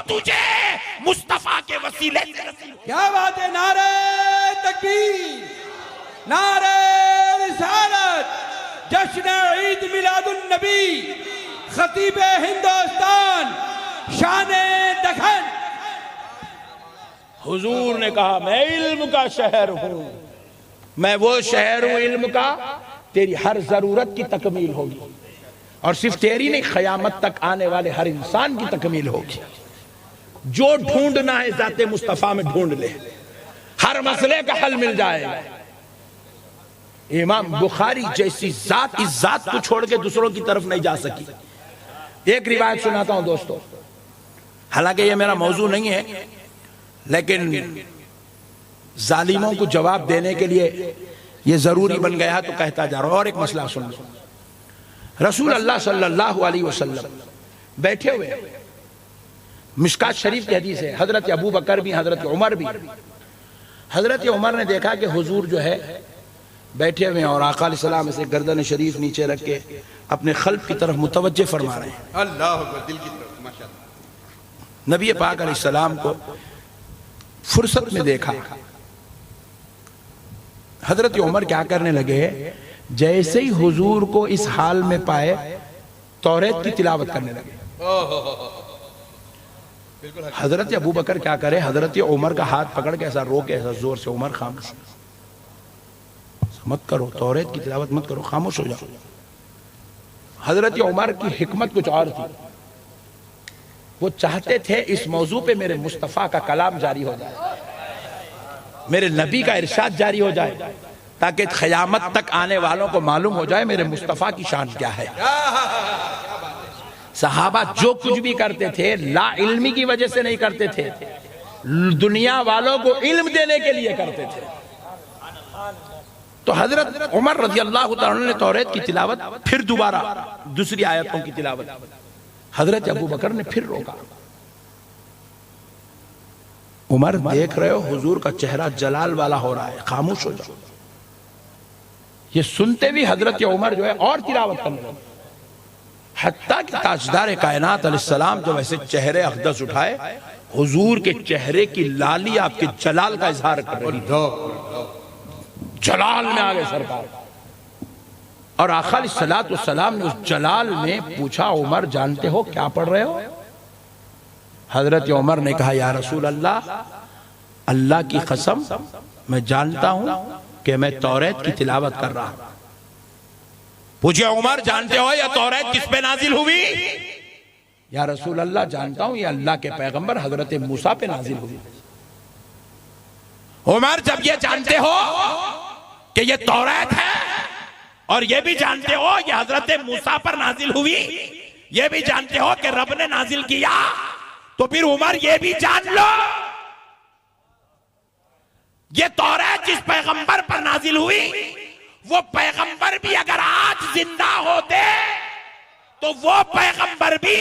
تجھے مصطفیٰ کے وسیلے سے نصیب۔ کیا بات ہے، نعرہ تکبیر، نعرہ رسالت، جشن عید میلاد النبی، خطیب ہندوستان، شان دکن۔ حضور نے کہا میں علم کا شہر ہوں، میں وہ شہر ہوں علم کا، تیری ہر ضرورت کی تکمیل ہوگی، اور صرف تیری نہیں، قیامت تک آنے والے ہر انسان کی تکمیل ہوگی۔ جو ڈھونڈنا ہے ذات مصطفیٰ میں ڈھونڈ لے، ہر مسئلے کا حل مل جائے گا۔ امام بخاری جیسی ذات اس ذات کو چھوڑ کے دوسروں کی طرف نہیں جا سکی۔ ایک روایت سناتا ہوں دوستو، حالانکہ یہ میرا موضوع نہیں ہے، لیکن ظالموں کو جواب دینے کے لیے یہ ضروری بن گیا تو کہتا جا رہا ہوں۔ اور ایک مسئلہ سن لو، رسول اللہ صلی اللہ علیہ وسلم بیٹھے ہوئے، مشکات شریف کی حدیث ہے، حضرت ابو بکر بھی، حضرت عمر بھی۔ حضرت عمر نے دیکھا کہ حضور جو ہے بیٹھے ہوئے ہیں، اور آقا علیہ السلام اسے گردن شریف نیچے رکھ کے اپنے قلب کی طرف متوجہ فرما رہے ہیں۔ اللہ اکبر، دل کی طرف، ماشاءاللہ۔ نبی پاک علیہ السلام کو فرصت میں دیکھا، حضرت عمر کیا کرنے لگے، جیسے ہی حضور کو اس حال میں پائے توریت کی تلاوت کرنے لگے۔ حضرت ابو بکر کیا کرے، حضرت عمر کا ہاتھ پکڑ کے ایسا روکے، ایسا زور سے، عمر خاموش مت کرو، توریت کی تلاوت مت کرو، خاموش ہو جاؤ۔ حضرت عمر کی حکمت کچھ اور تھی، وہ چاہتے تھے اس موضوع پہ میرے مصطفیٰ کا کلام جاری ہو جائے، میرے نبی کا ارشاد جاری ہو جائے، تاکہ قیامت تک آنے والوں کو معلوم ہو جائے میرے مصطفیٰ کی شان کیا ہے۔ صحابہ جو کچھ بھی کرتے تھے لا علمی کی وجہ سے نہیں کرتے تھے، دنیا والوں کو علم دینے کے لیے کرتے تھے۔ تو حضرت عمر رضی اللہ تعالیٰ عنہ نے توریت کی تلاوت پھر دوبارہ دوسری آیتوں کی تلاوت، حضرت ابو بکر نے پھر روکا۔ عمر دیکھ رہے ہو حضور کا چہرہ جلال والا ہو رہا ہے، خاموش ہو جاؤ۔ یہ سنتے بھی حضرت عمر جو ہے اور تلاوت کرنے لگے، حتیٰ کہ تاجدار کائنات علیہ السلام جب ایسے چہرے اقدس اٹھائے، حضور کے چہرے کی لالی آپ کے جلال کا اظہار کر رہی تھی، جلال میں آگے سرکار۔ اور آقا علیہ السلام نے اس جلال میں پوچھا، عمر جانتے ہو کیا پڑھ رہے ہو؟ حضرت عمر نے کہا، یا رسول اللہ، اللہ کی قسم میں جانتا ہوں کہ میں توریت کی تلاوت کر رہا ہوں۔ پوچھے، عمر جانتے ہو یہ توریت کس پہ نازل ہوئی؟ یا رسول اللہ جانتا ہوں یہ اللہ کے پیغمبر حضرت موسیٰ پہ نازل ہوئی۔ عمر جب یہ جانتے ہو کہ یہ توریت ہے، اور یہ بھی جانتے ہو یہ حضرت موسیٰ پر نازل ہوئی، یہ بھی جانتے ہو کہ رب نے نازل کیا، تو پھر عمر یہ بھی جان لو یہ توریت جس پیغمبر پر نازل ہوئی، وہ پیغمبر بھی اگر آج زندہ ہوتے تو وہ پیغمبر بھی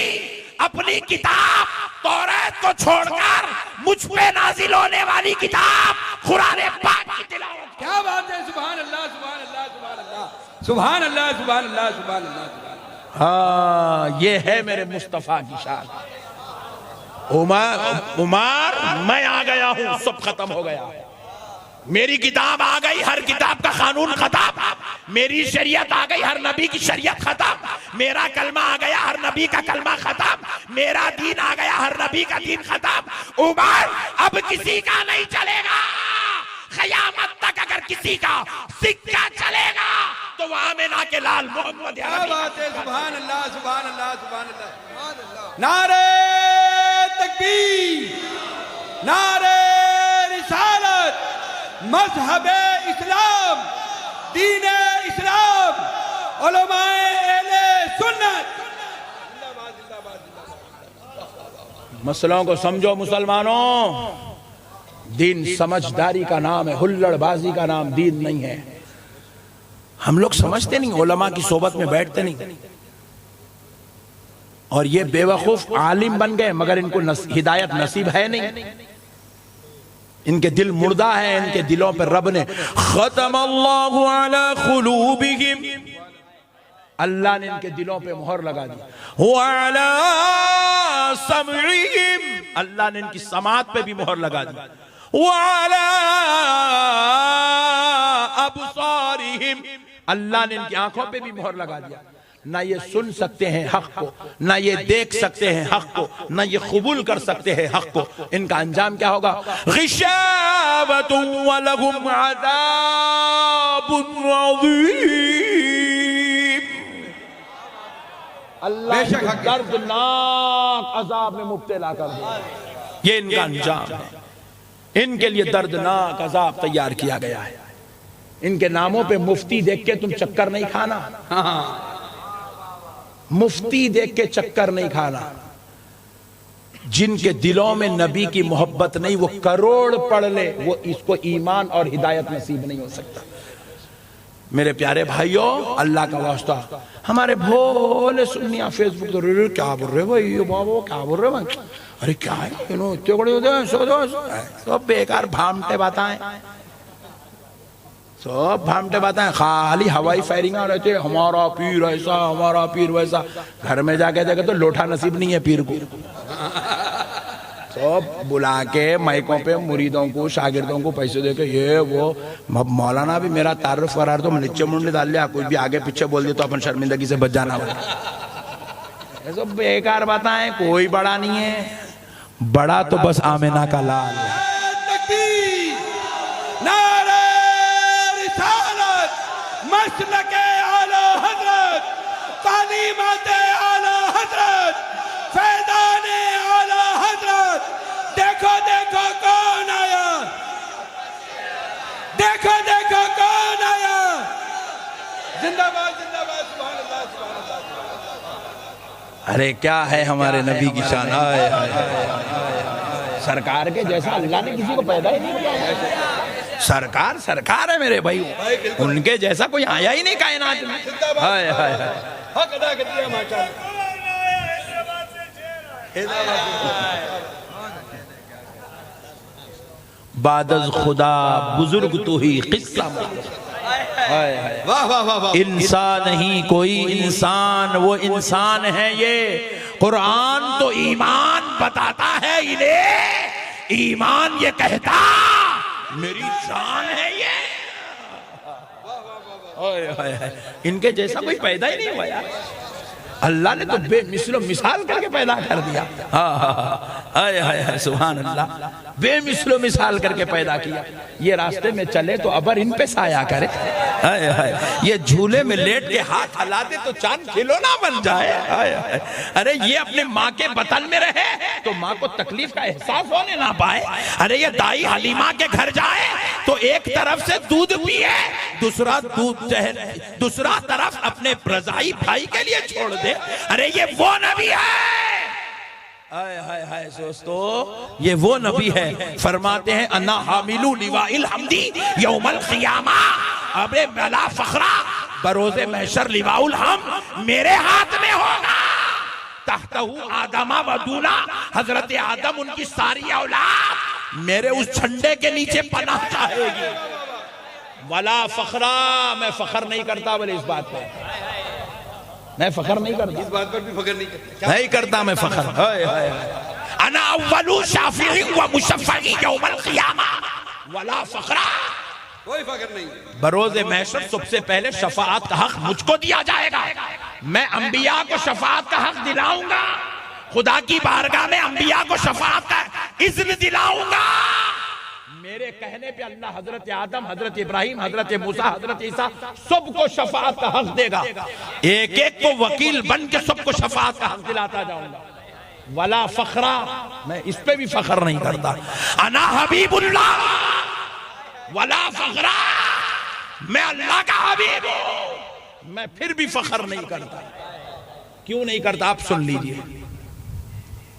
اپنی کتاب توریت کو چھوڑ کر مجھ پہ نازل ہونے والی کتاب قرآن پاک کی تلاوت۔ کیا بات ہے، سبحان اللہ، سبحان اللہ، سبحان اللہ، سبحان اللہ، سبحان اللہ، سبحان اللہ۔ ہاں، یہ ہے میرے مصطفیٰ کی شان۔ عمر میں آ گیا ہوں، سب ختم ہو گیا، میری کتاب آ گئی، ہر کتاب کا قانون ختم، میری شریعت آ گئی، ہر نبی کی شریعت ختم، میرا کلمہ آ گیا، ہر نبی کا کلمہ ختم، میرا دین آ گیا، ہر نبی کا دین ختم۔ عمر اب کسی کا نہیں چلے گا، قیامت تک اگر کسی کا سکہ چلے گا تو وہ آمنہ کے لال محمد کیا عربی۔ بات ہے، سبحان اللہ، سبحان اللہ، سبحان اللہ۔ نعرہ تکبیر، نعرہ رسالت، مذہب اسلام، دین اسلام، علماء اہل سنت۔ مسئلوں کو سمجھو مسلمانوں، دین سمجھداری کا نام ہے، ہلڑ بازی کا نام دین نہیں ہے۔ ہم لوگ سمجھتے نہیں، علماء کی صحبت میں بیٹھتے نہیں، اور یہ بے وقوف عالم بن گئے مگر ان کو ہدایت نصیب ہے نہیں، ان کے دل مردہ ہیں، ان کے دلوں پر رب نے ختم اللہ علی قلوبہم اللہ نے ان کے دلوں پہ مہر لگا دی. وَعَلَىٰ سَمْعِهِمْ اللہ نے ان کی سماعت پہ بھی مہر لگا دی. وَعَلَىٰ أَبْصَارِهِمْ اللہ نے ان کی آنکھوں پہ بھی مہر لگا دیا. نہ یہ سن سکتے ہیں حق کو، نہ یہ دیکھ سکتے ہیں حق کو، نہ یہ قبول کر سکتے ہیں حق کو. ان کا انجام کیا ہوگا؟ غشاوۃ وَلَهُمْ عَذَابٌ عَظِيمٌ اللہ دردناک عذاب میں مبتلا کر دیا. یہ ان کا انجام ہے. ان کے لیے دردناک عذاب تیار کیا گیا ہے. ان کے ناموں پہ مفتی دیکھ کے تم چکر نہیں کھانا. مفتی دیکھ کے چکر نہیں کھانا. جن کے دلوں میں نبی کی محبت نہیں، وہ کروڑ پڑھ لے، وہ اس کو ایمان اور ہدایت نصیب نہیں ہو سکتا. میرے پیارے بھائیوں، اللہ کا واسطہ، ہمارے بھولے سنیاں فیس بک تو کیا بول رہے بھائی، بابو کیا بول رہے بھائی، ارے کیا ہے انہوں اتنے بڑے ہوتے ہیں، سب بیکار بھامٹے باتائیں، سب بھامٹے باتائیں، خالی ہوائی فائرنگاں رہتے ہیں، ہمارا پیر ایسا، ہمارا پیر ویسا. گھر میں جا کے دیکھے تو لوٹا نصیب نہیں ہے پیر کو. سب بلا کے مائکوں پہ مریدوں کو، شاگردوں کو پیسے دے کے یہ وہ. مولانا بھی میرا تعارف قرار تو نیچے منڈی ڈال لیا، کوئی بھی آگے پیچھے بول دیا تو اپن شرمندگی سے بچ جانا ہوگا. یہ سب بیکار باتیں، کوئی بڑا نہیں ہے. بڑا تو بس آمینہ کا لال ہے. نعرہ رسالت، مسلک اعلی حضرت، تعلیمات اعلی حضرت، فیضان اعلی حضرت. دیکھو دیکھو کون آیا، دیکھو دیکھو کون آیا. زندہ باد زندہ باد، سبحان اللہ سبحان اللہ. ارے کیا ہے ہمارے نبی کی شان. سرکار کے جیسا اللہ نے کسی کو پیدا ہی نہیں کیا. سرکار سرکار ہے میرے بھائی، ان کے جیسا کوئی آیا ہی نہیں کائنات میں. ہائے ہائے ہائے. حق ادا کر دیا ماشاءاللہ. بعد از خدا بزرگ تو ہی قصہ. واہ واہ واہ واہ. انسان نہیں کوئی انسان، وہ انسان ہے یہ. قرآن تو ایمان بتاتا ہے انہیں، ایمان یہ کہتا میری جان ہے یہ. ان کے جیسا کوئی پیدا ہی نہیں ہوا یار. اللہ نے تو بے مثل و مثال کر کے پیدا کر دیا. سبحان اللہ، بے مثل و مثال کر کے پیدا کیا. یہ راستے میں چلے تو ابر ان پہ سایہ کرے. یہ جھولے میں لیٹ کے ہاتھ ہلا دے تو چاند کھلونا بن جائے. ارے یہ اپنے ماں کے بطن میں رہے تو ماں کو تکلیف کا احساس ہونے نہ پائے. ارے یہ دائی حلیمہ کے گھر جائے تو ایک طرف سے دودھ پیے، دوسرا طرف اپنے رضائی بھائی کے لیے چھوڑ دے. ارے یہ وہ نبی ہے. دوستو یہ وہ نبی ہے. فرماتے ہیں انا حاملو لواء الحمدی یوم القیامہ، ابے بلا فخرہ بروز محشر لواء الحمد میرے ہاتھ میں ہوگا. تحتہ آدم و دولا، حضرت آدم ان کی ساری اولاد میرے اس جھنڈے کے نیچے پناہ چاہے گی. ولا فخرہ، میں فخر نہیں کرتا بولے اس بات پہ، میں فخر نہیں کرتا. اس بات پر بھی فخر نہیں کرتا. نہیں کرتا میں فخر. انا اول شافع و مشفع یوم القیامہ ولا فخرہ. کوئی فخر نہیں. بروز محشر سب سے پہلے شفاعت کا حق مجھ کو دیا جائے گا. میں انبیاء کو شفاعت کا حق دلاؤں گا. خدا کی بارگاہ میں انبیاء کو شفاعت کا اذن دلاؤں گا. میرے کہنے پہ اللہ حضرت آدم، حضرت ابراہیم، حضرت موسیٰ، حضرت عیسیٰ سب کو شفاعت کا حق دے گا. ایک ایک کو وکیل بن کے سب کو شفاعت کا حق دلاتا جاؤں گا. ولا فخرہ، میں اس پہ بھی فخر نہیں کرتا. انا حبیب اللہ ولا فخرہ، میں اللہ کا حبیب ہوں. میں پھر بھی فخر نہیں کرتا. کیوں نہیں کرتا آپ سن لیجئے.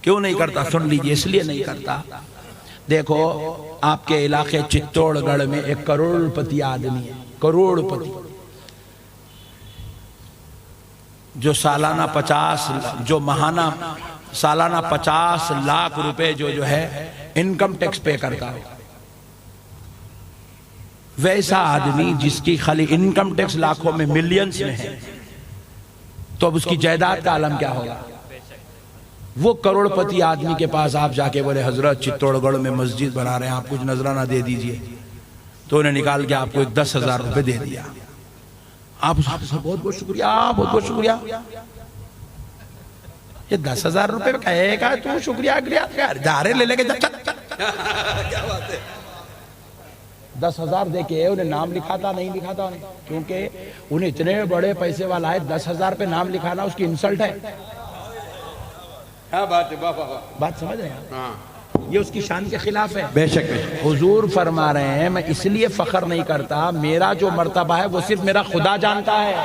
کیوں نہیں کرتا سن لیجئے. اس لیے نہیں کرتا، دیکھو آپ کے علاقے چتوڑ گڑھ میں ایک کروڑ پتی آدمی ہے، کروڑ پتی، جو سالانہ 50 لاکھ روپے جو ہے انکم ٹیکس پے کرتا ہے. ویسا آدمی جس کی خالی انکم ٹیکس لاکھوں میں ملینز میں ہے، تو اب اس کی جائیداد کا عالم کیا ہوگا؟ وہ کروڑ پتی آدمی کے پاس آپ جا کے بولے حضرت چتوڑ گڑھ میں مسجد بنا رہے ہیں، آپ کچھ نذرانہ دے دیجئے، تو انہیں نکال کے آپ کو 10,000 روپے دے دیا. آپ اس سے بہت بہت شکریہ، بہت بہت شکریہ. یہ 10,000 روپے کہے گا تو شکریہ جارے لے لے کے کیا بات ہے. 10,000 دے کے انہیں نام لکھا تھا نہیں لکھا تھا انہیں، کیونکہ انہیں اتنے بڑے پیسے والا ہے، 10,000 پہ نام لکھانا اس کی انسلٹ ہے. کیا بات ہے. بات سمجھ رہے ہیں؟ یہ اس کی شان کے خلاف ہے. بے شک بے شک. حضور فرما رہے ہیں میں اس لیے فخر نہیں کرتا، میرا جو مرتبہ ہے وہ صرف میرا خدا جانتا ہے.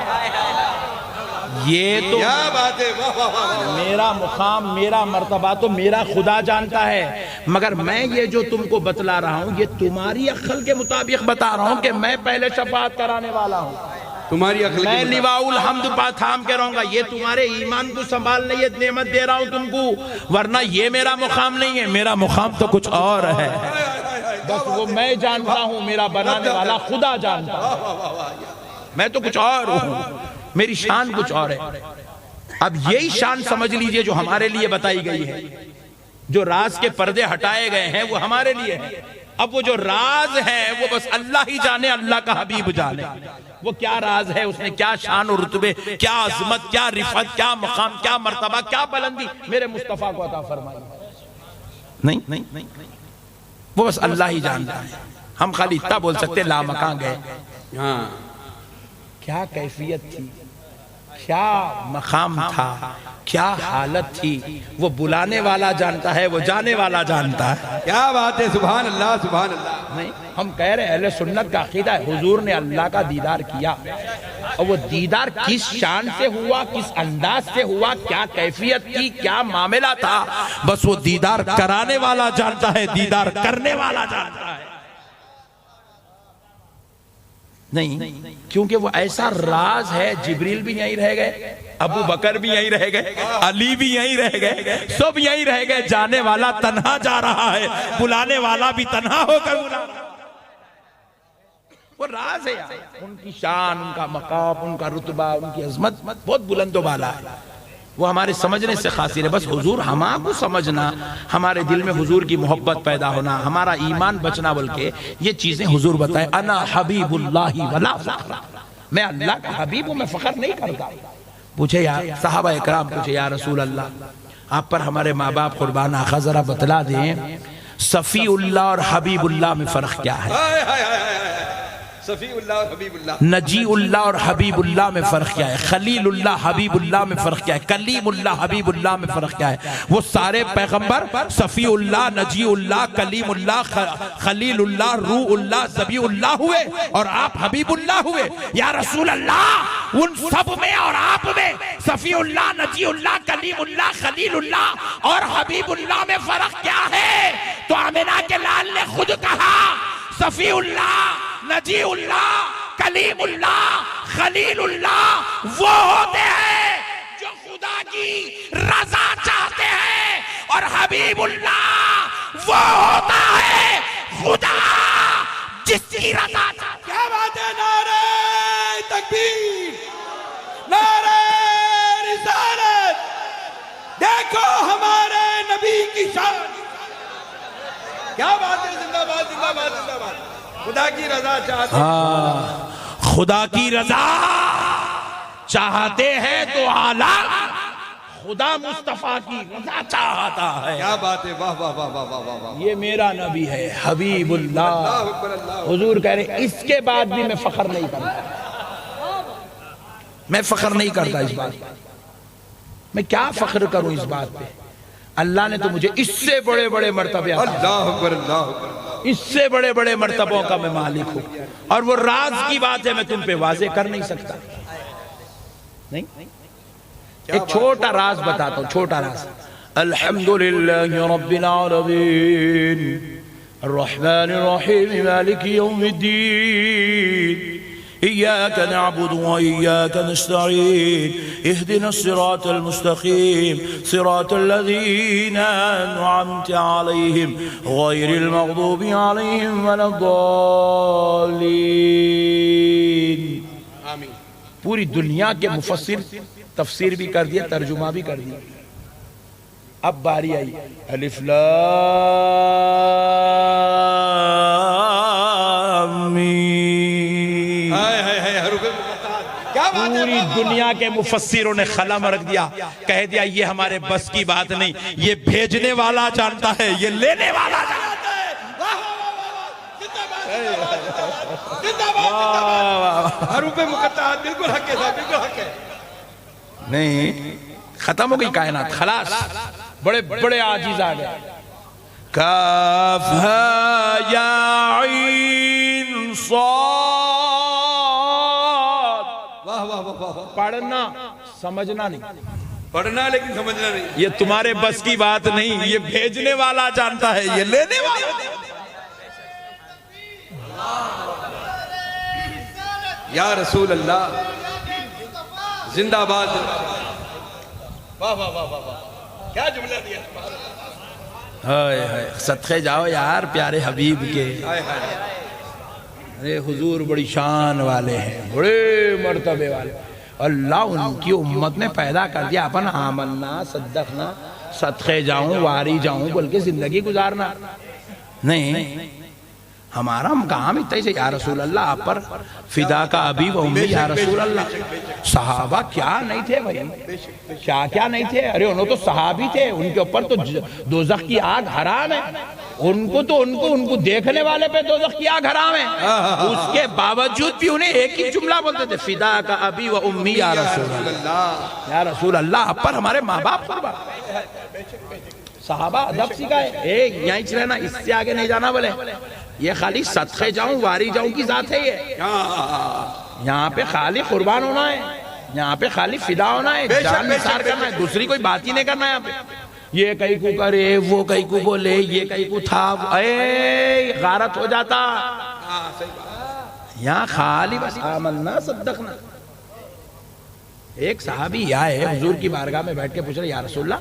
یہ تو کیا بات ہے. میرا مقام، میرا مرتبہ تو میرا خدا جانتا ہے، مگر میں یہ جو تم کو بتلا رہا ہوں یہ تمہاری عقل کے مطابق بتا رہا ہوں کہ میں پہلے شفاعت کرانے والا ہوں. تمہاری عقل میں لواء الحمد پا تھام کے رہوں گا. یہ تمہارے ایمان کو سنبھالنے یہ نعمت دے رہا ہوں تم کو، ورنہ یہ میرا مقام نہیں ہے. میرا مقام تو کچھ اور ہے، بس وہ میں جانتا ہوں، میرا بنانے والا خدا جانتا ہے. میں تو کچھ اور ہوں، میری شان کچھ اور ہے. اب یہی شان سمجھ لیجئے جو ہمارے لیے بتائی گئی ہے. جو راز کے پردے ہٹائے گئے ہیں وہ ہمارے لیے ہیں. اب وہ جو راز ہے وہ بس اللہ ہی جانے، اللہ کا حبیب جانے. وہ کیا راز ہے، اس نے کیا شان و رتبے، کیا عظمت، کیا رفعت، کیا مقام، کیا مرتبہ، کیا بلندی میرے مصطفیٰ کو عطا فرمائی. نہیں، وہ بس اللہ ہی جانتا ہے. ہم خالی اتنا بول سکتے لامکان گئے. کیا کیفیت تھی، کیا مقام تھا، کیا حالت تھی، وہ بلانے والا جانتا ہے، وہ جانے والا جانتا ہے. کیا بات ہے. سبحان اللہ سبحان اللہ. نہیں، ہم کہہ رہے ہیں اہل سنت کا عقیدہ ہے حضور نے اللہ کا دیدار کیا، اور وہ دیدار کس شان سے ہوا، کس انداز سے ہوا، کیا کیفیت تھی، کیا معاملہ تھا، بس وہ دیدار کرانے والا جانتا ہے، دیدار کرنے والا جانتا ہے. نہیں، کیونکہ وہ ایسا راز ہے. جبریل بھی یہیں رہ گئے، ابو بکر بھی یہیں رہ گئے، علی بھی یہیں رہ گئے، سب یہیں رہ گئے. جانے والا تنہا جا رہا ہے، بلانے والا بھی تنہا ہو کر بلا رہا ہے. وہ راز ہے یار. ان کی شان، ان کا مقام، ان کا رتبہ، ان کی عظمت بہت بلند و بالا ہے. وہ ہمارے سمجھنے سے قاصر ہے. بس حضور ہما کو سمجھنا، ہمارے دل میں حضور کی محبت پیدا ہونا، ہمارا ایمان بچنا، بلکہ یہ چیزیں حضور بتائے. انا حبیب اللہ ولا فخر، میں اللہ کا حبیب ہوں، میں فخر نہیں کرتا. پوچھے یا صحابہ اکرام پوچھے یا رسول اللہ آپ پر ہمارے ماں باپ قربان، آقا ذرا بتلا دیں صفی اللہ اور حبیب اللہ میں فرق کیا ہے؟ صفی اللہ اور حبیب اللہ، نجی اللہ اور حبیب اللہ میں فرق کیا ہے؟ خلیل اللہ حبیب اللہ میں فرق کیا ہے؟ کلیم اللہ حبیب اللہ میں فرق کیا ہے؟ وہ سارے پیغمبر صفی اللہ، نجی اللہ، کلیم اللہ، خلیل اللہ، روح اللہ، ذبی اللہ ہوئے، اور آپ حبیب اللہ ہوئے. یا رسول اللہ ان سب میں اور آپ میں صفی اللہ، نجی اللہ، کلیم اللہ، خلیل اللہ اور حبیب اللہ میں فرق کیا ہے؟ تو آمنہ کے لال نے خود کہا صفی اللہ، نجی اللہ، کلیم اللہ، خلیل اللہ وہ ہوتے ہیں جو خدا کی رضا چاہتے ہیں، اور حبیب اللہ وہ ہوتا ہے خدا جس کی رضا چاہتے ہیں. کیا بات ہے. نعرہ تکبیر، نعرہ رسالت. دیکھو ہمارے نبی کی شان. کیا بات ہے. زندہ باد زندہ باد زندہ باد. خدا کی رضا چاہتے ہیں، خدا کی رضا چاہتے ہیں تو اعلیٰ خدا مصطفیٰ کی رضا چاہتا ہے. کیا بات ہے. واہ واہ واہ واہ واہ واہ. یہ میرا نبی ہے حبیب اللہ. حضور کہہ رہے ہیں اس کے بعد بھی میں فخر نہیں کرتا، میں فخر نہیں کرتا اس بات پر. میں کیا فخر کروں اس بات پہ؟ اللہ نے تو مجھے اس سے بڑے بڑے مرتبے عطا کیے. اللہ اکبر اللہ اکبر. اس سے بڑے بڑے مرتبوں کا میں مالک ہوں، اور وہ راز کی بات ہے میں تم پہ واضح کر نہیں سکتا. نہیں، ایک چھوٹا راز بتاتا ہوں، چھوٹا راز. الحمدللہ رب العالمین الرحمن الرحیم مالک یوم الدین إياك نعبد وإياك نستعين اهدنا الصراط المستقيم صراط الذين أنعمت عليهم غير المغضوب عليهم ولا الضالين. آمین. پوری دنیا کے مفسر تفسیر بھی کر دیا، ترجمہ بھی کر دیا. اب باری آئی الف لام میم. پوری دنیا کے مفسروں نے خلم رکھ دیا، کہہ دیا یہ ہمارے بس کی بات نہیں، یہ بھیجنے والا جانتا ہے، یہ لینے والا جانتا ہے. حروف مقطعات بالکل حق ہے صاحب، بالکل حق ہے. نہیں، ختم ہو گئی کائنات، خلاص. بڑے بڑے عاجز آ گئے. کاف ہا یا عین صاد. واہ واہ واہ واہ. پڑھنا سمجھنا نہیں، پڑھنا لیکن سمجھنا نہیں. یہ تمہارے بس کی بات نہیں، یہ بھیجنے والا جانتا ہے، یہ لینے والا. یا رسول اللہ زندہ باد. واہ واہ واہ واہ، کیا جملہ دیا. ہائے ہائے، صدقے جاؤ یار پیارے حبیب کے. ارے حضور بڑی شان والے ہیں، بڑے مرتبے والے. اللہ ان کی امت میں پیدا کر دیا اپن آمنا صدقنا، صدقے جاؤں واری جاؤں بول کے زندگی گزارنا نہیں. ہمارا کام اتنے سے یا رسول اللہ آپ پر فدا کا ابی و امی یا رسول اللہ. صحابہ کیا نہیں تھے بھائی، کیا نہیں تھے. ارے انہوں تو صحابی تھے، ان کے اوپر تو دوزخ کی آگ حرام ہے. ان کو دیکھنے والے پہ دوزخ کی آگ حرام ہے. اس کے باوجود بھی انہیں ایک ہی جملہ بولتے تھے، فدا کا ابی و امی یا رسول اللہ. یا رسول اللہ آپ پر ہمارے ماں باپ قربان. صحابہ ادب سکھائے، یہیں رہنا، اس سے آگے نہیں جانا. بولے یہ خالی صدقے جاؤں واری جاؤں کی ذات ہے. یہ یہاں پہ خالی قربان ہونا ہے، یہاں پہ خالی فدا ہونا ہے، جان نثار کرنا ہے، دوسری کوئی بات ہی نہیں کرنا ہے. یہاں پہ یہ کہیں کو کرے، وہ کہیں کو بولے، یہ کہیں کو تھا، اے غارت ہو جاتا. یہاں خالی بس آمنا صدقنا. ایک صحابی آئے حضور کی بارگاہ میں بیٹھ کے پوچھ رہے یا رسول اللہ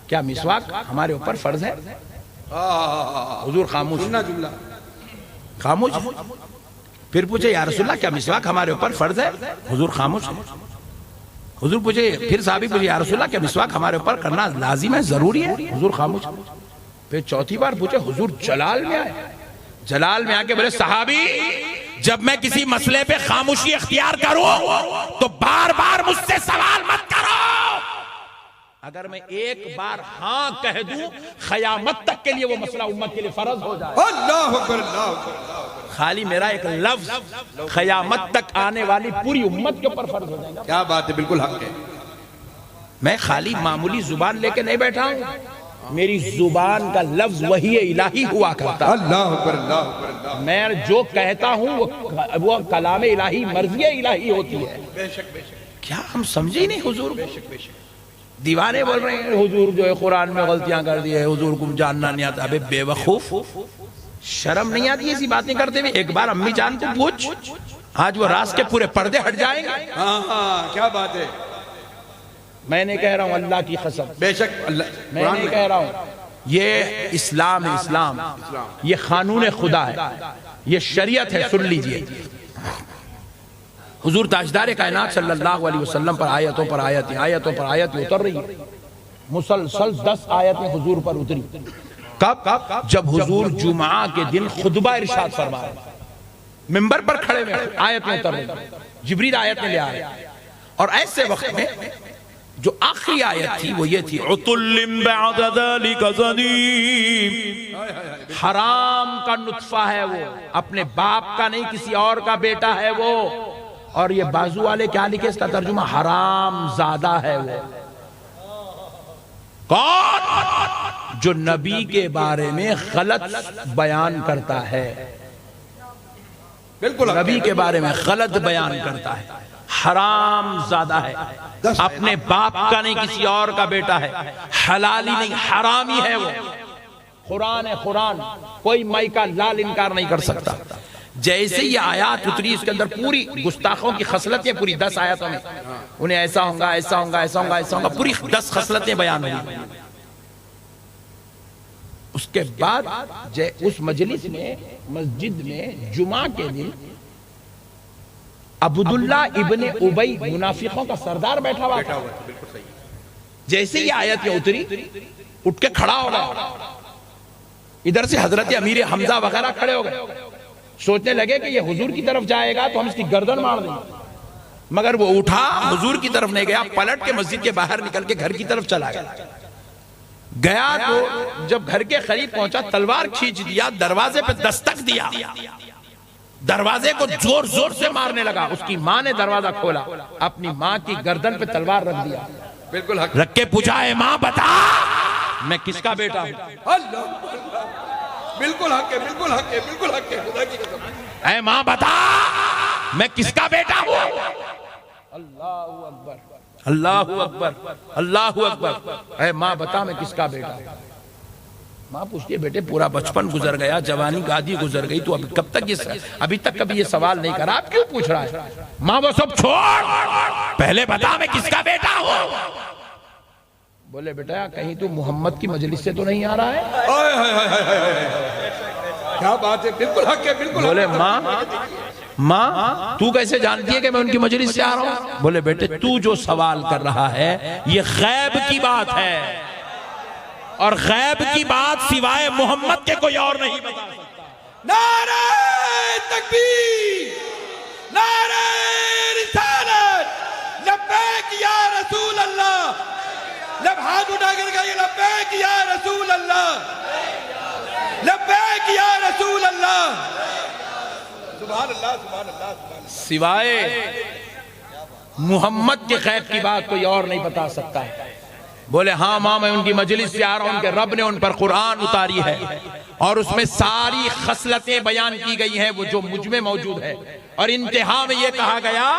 کیا مسواک ہمارے اوپر فرض ہے؟ حضور خاموش. جملہ خاموش. پھر پوچھے یا رسول اللہ کیا مسواک ہمارے اوپر فرض ہے؟ حضور خاموش. حضور پوچھے، پھر صحابی پوچھے یا رسول اللہ کیا مسواک ہمارے اوپر کرنا لازم ہے، ضروری ہے؟ حضور خاموش. پھر چوتھی بار پوچھے، حضور جلال میں آئے. جلال میں آ کے بولے صحابی جب میں کسی مسئلے پہ خاموشی اختیار کروں تو بار بار مجھ سے سوال مت کرو. اگر میں ایک بار ہاں کہہ دوں قیامت تک کے لیے وہ مسئلہ امت کے لیے فرض ہو جائے. اللہ اکبر اللہ اکبر. خالی میرا ایک لفظ قیامت تک آنے والی پوری امت کے اوپر فرض ہو جائے گا. کیا بات ہے، بالکل حق ہے. میں خالی معمولی زبان لے کے نہیں بیٹھا ہوں، میری زبان کا لفظ وحی الہی ہوا کرتا. اللہ اکبر اللہ اکبر. میں جو کہتا ہوں وہ کلام الہی، مرضی الہی ہوتی ہے. بے شک بے شک. کیا ہم سمجھے نہیں حضور؟ بے شک بے شک. دیوانے بول رہے ہیں حضور جو ہے قرآن میں غلطیاں کر دی ہے، حضور کو جاننا نہیں آتا. ابے بے وقوف، شرم نہیں آتی ایسی باتیں کرتے ہوئے؟ ایک بار امی جان کو پوچھ، آج وہ راز کے پورے پردے ہٹ جائیں گے. ہاں کیا بات ہے. میں نے کہہ رہا ہوں اللہ کی قسم، بے شک اللہ. میں نہیں کہہ رہا ہوں. یہ اسلام ہے، اسلام یہ قانون خدا ہے، یہ شریعت ہے. سن لیجئے، حضور تاجدار کائنات صلی اللہ علیہ وسلم پر آیتوں پر آیتیں اتر رہی ہیں. مسلسل 10 آیتیں حضور پر اتری. کب؟ جب حضور جمعہ کے دن خطبہ ارشاد فرما رہے، منبر پر کھڑے ہوئے، آیتیں اتر رہی، جبریل آیتیں لے آ رہے. اور ایسے وقت میں جو آخری آیت تھی وہ یہ تھی، عُتُلٍ بَعْدَ ذَلِكَ زَنِيمٍ. حرام کا نطفہ ہے وہ، اپنے باپ کا نہیں کسی اور کا بیٹا ہے وہ. اور یہ بازو والے کیا لکھے اس کا ترجمہ؟ حرام زادہ ہے وہ. کون؟ جو نبی کے بارے میں غلط بیان کرتا ہے. بالکل نبی کے بارے میں غلط بیان کرتا ہے، حرام زادہ ہے. اپنے باپ کا نہیں کسی اور کا بیٹا ہے، حلالی نہیں حرامی ہے وہ. قرآن ہے قرآن، کوئی مائی کا لال انکار نہیں کر سکتا. جیسے یہ آیات اتری اس کے اندر پوری گستاخوں کی خصلتیں پوری 10 آیاتوں میں، انہیں ایسا ہوگا ایسا ہوگا ایسا ہوگا ایسا ہوگا، پوری 10 خصلتیں بیان ہوئی. اس کے بعد اس مجلس میں، مسجد میں جمعہ کے دن عبداللہ ابن ابی منافقوں کا سردار بیٹھا ہوا تھا. جیسے یہ آیت یہ اتری اٹھ کے کھڑا ہو گیا. ادھر سے حضرت امیر حمزہ وغیرہ کھڑے ہو گئے, سوچنے لگے کہ یہ حضور کی طرف جائے گا تو ہم اس کی گردن مار دیں گے, مگر وہ اٹھا حضور کی طرف نہیں گیا, پلٹ کے مسجد کے باہر نکل کے گھر کی طرف چلا گیا تو جب گھر کے قریب پہنچا تلوار کھینچ دیا, دروازے پہ دستک دیا, دروازے کو زور زور سے مارنے لگا. اس کی ماں نے دروازہ کھولا, اپنی ماں کی گردن پہ تلوار رکھ دیا, بالکل حق, رکھ کے پوچھا اے ماں بتا میں کس کا بیٹا ہوں. بالکل حق ہے, بالکل حق ہے, بالکل حق ہے, خدا کی قسم. اے ماں بتا میں کس کا بیٹا ہوں. اللہ اکبر, اللہ اکبر, اللہ اکبر. اے ماں بتا میں کس کا بیٹا ہوں. ماں پوچھتی ہے بیٹے پورا بچپن گزر گیا, جوانی گادی گزر گئی, تو ابھی تک کبھی یہ سوال نہیں کرا, آپ کیوں پوچھ رہا ہے. ماں وہ سب چھوڑ, پہلے بتا میں کس کا بیٹا ہوں. بولے بیٹا کہیں تو محمد کی مجلس سے تو نہیں آ رہا ہے. کیا بات ہے, بالکل حق ہے, بالکل. بولے ماں تو کیسے جانتی ہے کہ میں ان کی مجلس سے آ رہا ہوں. بولے بیٹے تو جو سوال کر رہا ہے یہ غیب کی بات ہے, اور غیب کی بات سوائے محمد کے کوئی اور نہیں بتا سکتا. نعرہ تکبیر, نعرہ رسالت, لبیک یا رسول اللہ. لب ہاتھ اٹھا کر کہیے لبیک یا رسول اللہ, لبیک یا رسول اللہ. سبحان اللہ, سبحان اللہ, سبحان اللہ. سوائے محمد کے غیب کی بات کوئی اور نہیں بتا سکتا ہے. بولے ہاں ماں میں ان کی مجلس سے آ رہا ہوں, ان کے رب نے ان پر قرآن اتاری ہے اور اس میں ساری خصلتیں بیان کی گئی ہیں وہ جو مجھ میں موجود ہے, اور انتہا میں یہ کہا گیا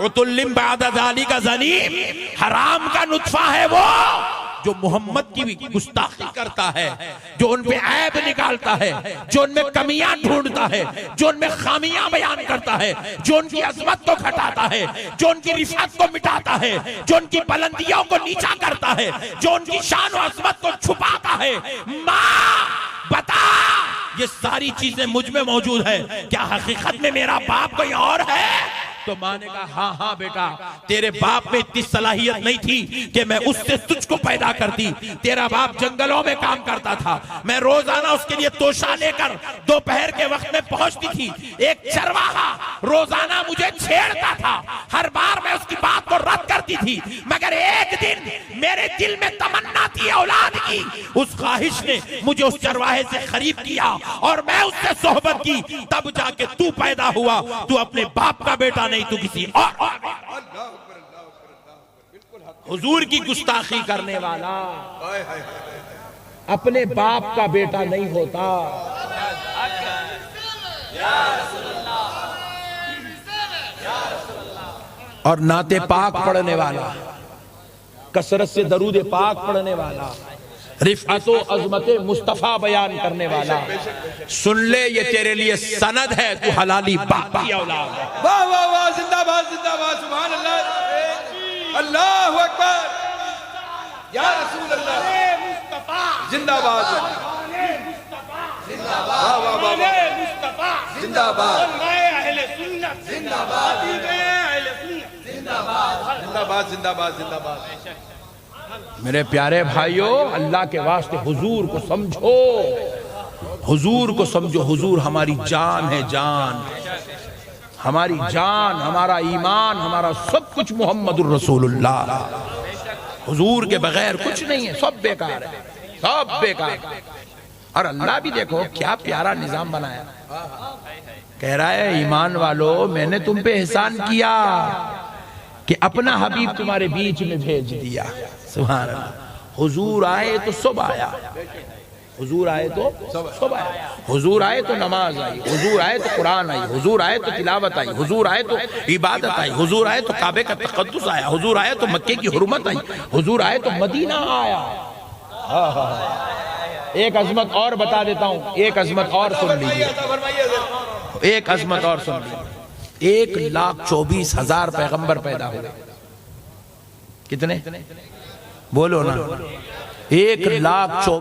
عتلم بعد ذالک زنیم, حرام کا نطفہ ہے وہ جو محمد کی گستاخی کرتا ہے, جو ان پہ عیب نکالتا ہے, جو ان میں کمیاں ڈھونڈتا ہے, جو ان میں خامیاں بیان کرتا ہے, جو ان کی عظمت کو گھٹاتا ہے, جو ان کی رفعت کو مٹاتا ہے, جو ان کی بلندیوں کو نیچا کرتا ہے, جو ان کی شان و عظمت کو چھپاتا ہے. ماں بتا یہ ساری چیزیں مجھ میں موجود ہے, کیا حقیقت میں میرا باپ کوئی اور ہے. تو ماں نے کہا ہاں بیٹا تیرے باپ میں اتنی صلاحیت نہیں تھی کہ میں اس سے تجھ کو پیدا کرتی. تیرا باپ جنگلوں میں کام کرتا تھا, میں روزانہ اس کے لیے توشہ لے کر دوپہر کے وقت میں پہنچتی تھی. ایک چرواہا روزانہ مجھے چھیڑتا تھا, ہر بار میں اس کی بات کو رد کرتی تھی, مگر ایک دن میرے دل میں تمنا تھی اولاد کی. اس خواہش نے مجھے اس چرواہے سے قریب کیا اور میں اس سے صحبت کی, تب جا کے تو پیدا ہوا. تو اپنے باپ کا بیٹا نہیں تو کسی اور. حضور کی گستاخی کرنے والا اپنے باپ کا بیٹا نہیں ہوتا. اور نعت پاک پڑھنے والا, کثرت سے درود پاک پڑھنے والا, رفعت و عظمت مصطفیٰ بیان کرنے والا, سن لے یہ تیرے لیے سند ہے, تو حلالی باپ کی اولاد ہے. واہ واہ واہ, زندہ باد, زندہ باد, سبحان اللہ, اللہ اکبر, یا رسول اللہ, زندہ باد, زندہ باد, واہ واہ واہ, زندہ باد, زندہ باد, زندہ باد, زندہ باد, زندہ باد. میرے پیارے بھائیوں اللہ کے واسطے حضور کو سمجھو, حضور کو سمجھو. حضور ہماری جان ہے, جان ہماری جان, ہمارا ایمان, ہمارا سب کچھ محمد الرسول اللہ. حضور کے بغیر کچھ نہیں ہے, سب بیکار ہے, سب بیکار. اور اللہ بھی دیکھو کیا پیارا نظام بنایا, کہہ رہا ہے ایمان والو میں نے تم پہ احسان کیا کہ اپنا حبیب تمہارے بیچ میں بھیج دیا. سبحان اللہ. حضور آئے تو سب آیا, حضور آئے تو سب آیا, حضور آئے تو نماز آئی, حضور آئے تو قرآن آئی, حضور آئے تو تلاوت آئی, حضور آئے تو عبادت آئی, حضور آئے تو کعبے کا تقدس آیا, حضور آئے تو مکے کی حرمت آئی, حضور آئے تو مدینہ آیا. ایک عظمت اور بتا دیتا ہوں, ایک عظمت اور سن لیجیے, ایک عظمت اور سن لیجیے. 1,24,000 پیغمبر پیدا ہوئے. کتنے بولو نا, 1,24,000